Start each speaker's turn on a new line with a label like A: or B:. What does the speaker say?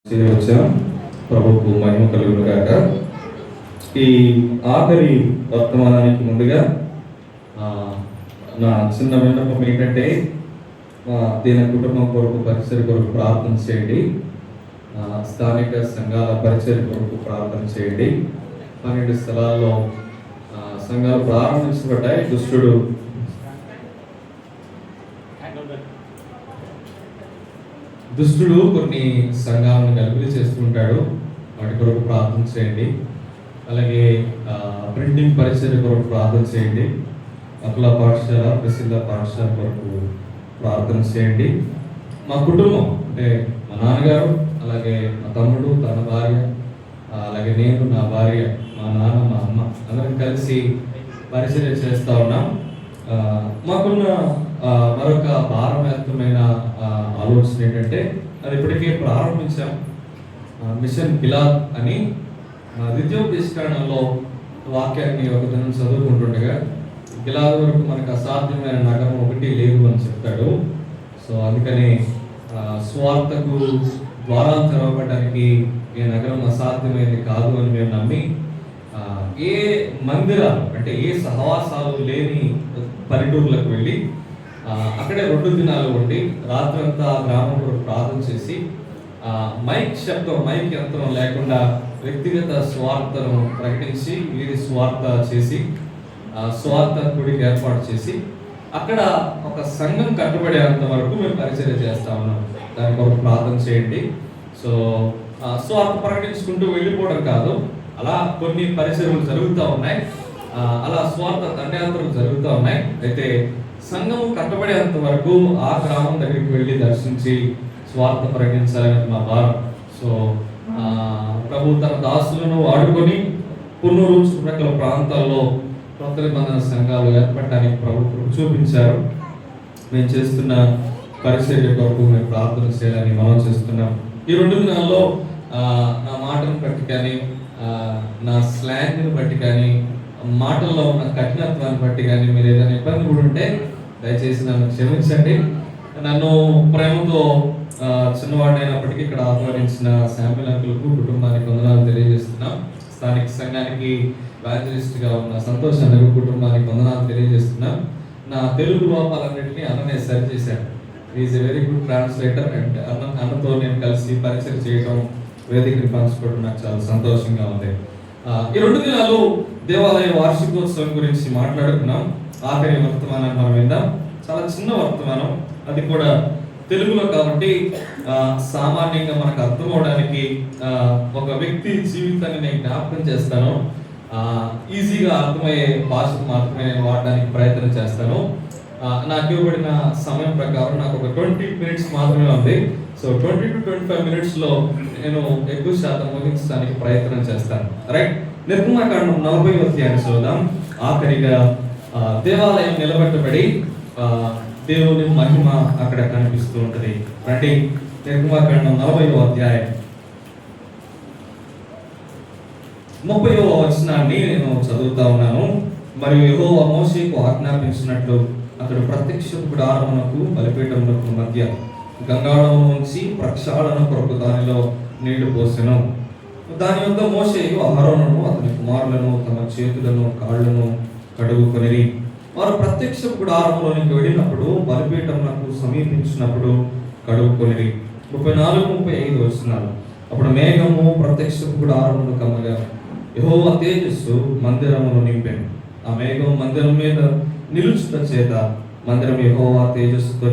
A: వచ్చాం. ప్రభుకు మహిమ కలుగును గాక. ఈ ఆఖరి వర్తమానానికి ముందుగా నా చిన్న విన్నపం ఏంటంటే, దీని కుటుంబం కొరకు పరిచయ కొరకు ప్రార్థన చేయండి. స్థానిక సంఘాల పరిచయ కొరకు ప్రార్థన చేయండి. 12 స్థలాల్లో సంఘాలు ప్రారంభించబడ్డాయి. దుష్టుడు కొన్ని సంఘాలను గలిబిలి చేస్తుంటాడు. వాటి కొరకు ప్రార్థన చేయండి. అలాగే ప్రింటింగ్ పరిచయ కొరకు ప్రార్థన చేయండి. అకుల పాఠశాల, ప్రసిద్ధ పాఠశాల కొరకు ప్రార్థన చేయండి. మా కుటుంబం అంటే మా నాన్నగారు, అలాగే మా తమ్ముడు, తన భార్య, అలాగే నేను, నా భార్య, మా నాన్న, మా అమ్మ అందరం కలిసి పరిచర్య చేస్తూ ఉన్నాం. మాకున్న మరొక భారవేత్తమైన ఆలోచన ఏంటంటే, అది ఇప్పటికే ప్రారంభించాం. మిషన్ గిలాద్ అని ద్వితీయోపదేశకాండంలో వాక్యాన్ని ఒక దినం చదువుకుంటుండగా, గిలాద్ వరకు మనకు అసాధ్యమైన నగరం ఒకటి లేదు అని చెప్తాడు. సో అందుకని స్వార్థకు ద్వారాలు తెరవబడడానికి ఈ నగరం అసాధ్యమైనది కాదు అని మేము నమ్మి, ఏ మందిరాలు అంటే ఏ సహవాసాలు లేని పల్లెటూర్లకు వెళ్ళి అక్కడే 2 దినాలు ఉండి రాత్రంతా గ్రామం కొరకు ప్రార్థన చేసి, మైక్ యంత్రం లేకుండా వ్యక్తిగత స్వార్థను ప్రకటించి వీరి స్వార్థ చేసి స్వార్థ గుడికి ఏర్పాటు చేసి అక్కడ ఒక సంఘం కట్టుబడేంత వరకు మేము పరిచర్య చేస్తా ఉన్నాం. దాని కొరకు ప్రార్థన చేయండి. సో స్వార్థ ప్రకటించుకుంటూ వెళ్ళిపోవడం కాదు, అలా కొన్ని పరిచర్యలు జరుగుతూ ఉన్నాయి. అలా స్వార్థ దండయాత్రలు జరుగుతూ ఉన్నాయి. అయితే సంఘము కట్టబడేంత వరకు ఆ గ్రామం దగ్గరికి వెళ్ళి దర్శించి స్వార్థ ప్రకటించాలని మా భారం. సో ప్రభు తన దాసులను వాడుకొని పున్నూరు చుట్టుప్రక్కల ప్రాంతాల్లో కొత్త నిబంధన సంఘాలు ఏర్పడటానికి ప్రభు చూపించారు. మేము చేస్తున్న పరిచర్య కొరకు మేము ప్రార్థన చేయాలని మనం చేస్తున్నాం. ఈ 2 దినాల్లో నా మాటను బట్టి కానీ, నా స్లాంగ్ని బట్టి కానీ, మాటల్లో ఉన్న కఠినత్వాన్ని బట్టి కానీ మీరు ఏదైనా ఇబ్బంది కూడా ఉంటే దయచేసి నన్ను క్షమించండి. నన్ను ప్రేమతో చిన్నవాడైనప్పటికీ ఇక్కడ ఆహ్వానించిన శామ్యుల్ అంకుల్కు కుటుంబానికి వందనాలు తెలియజేస్తున్నాం. స్థానిక సంఘానికి వ్యాజలిస్ట్గా ఉన్న సంతోష్ అన్న కుటుంబానికి వందనాలు తెలియజేస్తున్నాం. నా తెలుగు లోపాలన్నింటినీ అన్ననే సరి చేశాడు. Is a very good translator. And అన్నతో నేను కలిసి పరిచయం చేయడం, వేదికని పంచుకోవడం నాకు చాలా సంతోషంగా ఉంది. ఈ 2 దినాలు దేవాలయ వార్షికోత్సవం గురించి మాట్లాడుకున్నాం. ఆఖరి వర్తమానాన్ని మనం విందాం. చాలా చిన్న వర్తమానం, అది కూడా తెలుగులో కాబట్టి సామాన్యంగా మనకు అర్థం అవడానికి ఒక వ్యక్తి జీవితాన్ని నేను జ్ఞాపకం చేస్తాను. ఈజీగా అర్థమయ్యే భాషకు మాత్రమే నేను వాడడానికి ప్రయత్నం చేస్తాను. నాకు ఇవ్వబడిన సమయం ప్రకారం నాకు ఒక 20 minutes మాత్రమే ఉంది. సో 20 to 25 minutesలో నేను ఎక్కువ శాతం ముగించడానికి ప్రయత్నం చేస్తాను. రైట్, నిర్గమకాండం 40వ అధ్యాయాన్ని చదువుదాం. ఆఖరిగా దేవాలయం నిలబెట్టబడి దేవుని మహిమ అక్కడ కనిపిస్తూ ఉంటుంది. రండి, నిర్గమకాండం 40వ అధ్యాయం 30వ వచనాన్ని నేను చదువుతా ఉన్నాను. మరియు యెహోవా మోషేకు ఆజ్ఞాపించినట్లు అతడు ప్రత్యక్ష గుడారమునకు బలిపీఠమునకు మధ్య గంగాళము ఉంచి ప్రక్షాళన కొరకు దానిలో నీళ్లు పోసెను. దాని యొక్క మోషేయు అహరోనును అతని కుమారులను తమ చేతులను కాళ్లను కడుగుకొనిరి. వారు ప్రత్యక్ష గుడారములోనికి వెళ్ళినప్పుడు బలిపీఠమునకు సమీపించినప్పుడు కడుగుకొనిరి. 34-35 వచనాలు. అప్పుడు మేఘము ప్రత్యక్ష గుడారమును కమ్మగా యెహోవా తేజస్సు మందిరమును నింపెను. ఆ మేఘం మందిరం మీద నిలుచుట చేత మందిరం యెహోవా తేజస్సుతో